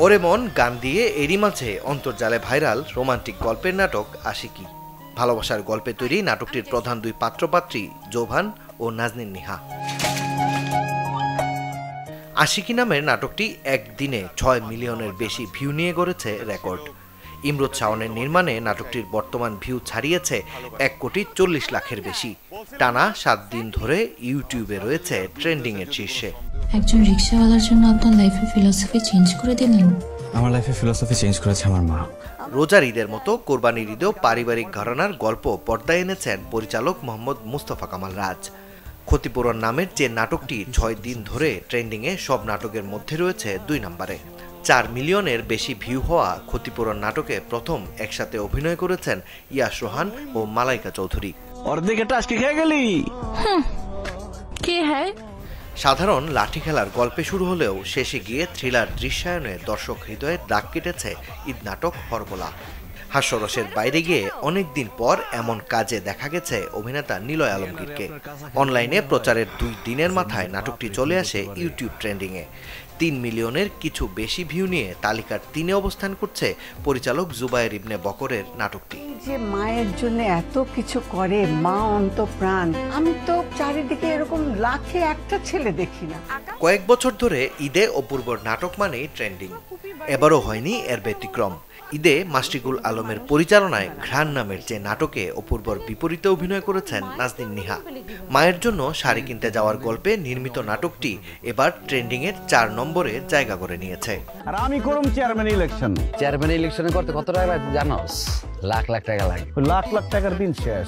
ওরে মন গান দিয়ে এরই মাঝে অন্তর্জালে ভাইরাল রোমান্টিক গল্পের নাটক আশিকি। ভালোবাসার গল্পে তৈরি নাটকটির প্রধান দুই পাত্রপাত্রী জোভান ও নাজনীন নিহা। আশিকি নামের নাটকটি একদিনে ৬ মিলিয়নের বেশি ভিউ নিয়ে গড়েছে রেকর্ড। ইমরোজ শাওনের নির্মাণে নাটকটির বর্তমান ভিউ ছাড়িয়েছে ১,৪০,০০,০০০-এর বেশি। টানা ৭ দিন ধরে ইউটিউবে রয়েছে ট্রেন্ডিং এর শীর্ষে। একজন রিকশাওয়ালার জন্য আপনার লাইফের ফিলসফি চেঞ্জ করে দিলেন। আমার লাইফের ফিলসফি চেঞ্জ করেছে আমার মা। রোজার ঈদের মতো কোরবানির ঈদেও পারিবারিক ঘরানার গল্প পর্দায় এনেছেন পরিচালক মোহাম্মদ মুস্তফা কামাল রাজ। ক্ষতিপূরণ নামের যে নাটকটি ৬ দিন ধরে ট্রেন্ডিংয়ে সব নাটকের মধ্যে রয়েছে ২ নম্বরে। ৪ মিলিয়নের বেশি ভিউ হওয়া ক্ষতিপূরণ নাটকে প্রথম একসাথে অভিনয় করেছেন ইয়াশ রোহান ও মালাইকা চৌধুরী। সাধারণ লাঠি খেলার গল্পে শুরু হলেও শেষে গিয়ে থ্রিলার দৃশ্যায়নে দর্শক হৃদয়ে দাগ কেটেছে ঈদ নাটক হরবোলা। হাস্যরসের বাইরে গিয়ে অনেকদিন পর এমন কাজে দেখা গেছে অভিনেতা নিলয় আলমগীরকে। অনলাইনে প্রচারের ২ দিনের মাথায় নাটকটি চলে আসে ইউটিউব ট্রেন্ডিংয়ে। ৩ মিলিয়নের কিছু বেশি ভিউ নিয়ে তালিকার ৩-এ অবস্থান করছে পরিচালক জুবায়ের ইবনে বকরের নাটকটি। যে মায়ের জন্য এত কিছু করে, মা অন্তঃপ্রাণ। আমি তো চারিদিকে এরকম লাখে একটা ছেলে দেখি না। কয়েক বছর ধরে ঈদে অপূর্বর নাটক মানেই ট্রেন্ডিং। এবারও হয়নি এর ব্যতিক্রম। ঈদে মাশরিকুল আলমের পরিচালনায় ঘ্রাণ নামের যে নাটকে অপূর্বর বিপরীতে অভিনয় করেছেন নাজনীন নিহা। মায়ের জন্য শাড়ি কিনতে যাওয়ার গল্পে নির্মিত নাটকটি এবার ট্রেন্ডিং এর ৪ নম্বরে জায়গা করে নিয়েছে। আর আমি করুম চেয়ারম্যান ইলেকশনে করতে কত টাকা জানোস? লাখ লাখ টাকা লাগে। লাখ লাখ টাকার দিন শেষ।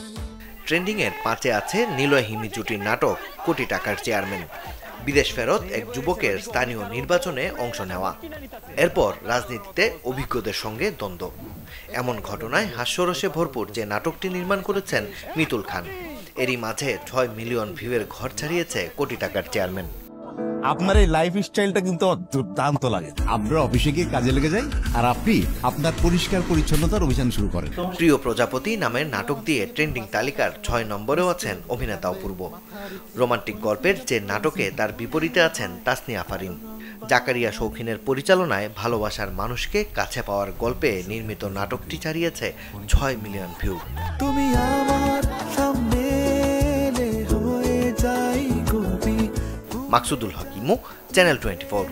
ট্রেন্ডিং এর ৫-এ আছে নিলয় হিমি জুটির নাটক কোটি টাকার চেয়ারম্যান। বিদেশ ফেরত এক যুবকের স্থানীয় নির্বাচনে অংশ নেওয়া, এরপর রাজনীতিতে অভিজ্ঞদের সঙ্গে দ্বন্দ্ব। এমন ঘটনায় হাস্যরসে ভরপুর যে নাটকটি নির্মাণ করেছেন মিতুল খান। এরই মাঝে ৬ মিলিয়ন ভিউয়ের ঘর ছাড়িয়েছে কোটি টাকার চেয়ারম্যান। আপনার এই লাইফ স্টাইলটা কিন্তু দুর্দান্ত লাগে। আমরা অফিসে গিয়ে কাজে লেগে যাই আর আপনি আপনার পরিষ্কার পরিচ্ছন্নতার অভিযান শুরু করেন। প্রিয় প্রজাপতি নামের নাটক দিয়ে ট্রেন্ডিং তালিকার ৬ নম্বরেও আছেন অভিনেতা অপূর্ব। রোমান্টিক গল্পের যে নাটকে তার বিপরীতে আছেন তাসনিয়া ফারিন। জাকারিয়া শৌখিনের পরিচালনায় ভালোবাসার মানুষকে কাছে পাওয়ার গল্পে নির্মিত নাটকটি ছাড়িয়েছে ৬ মিলিয়ন ভিউ। তুমি আমার সামনে হয়ে যাই কবি। মাকসুদুল হক ইমু, চ্যানেল 24।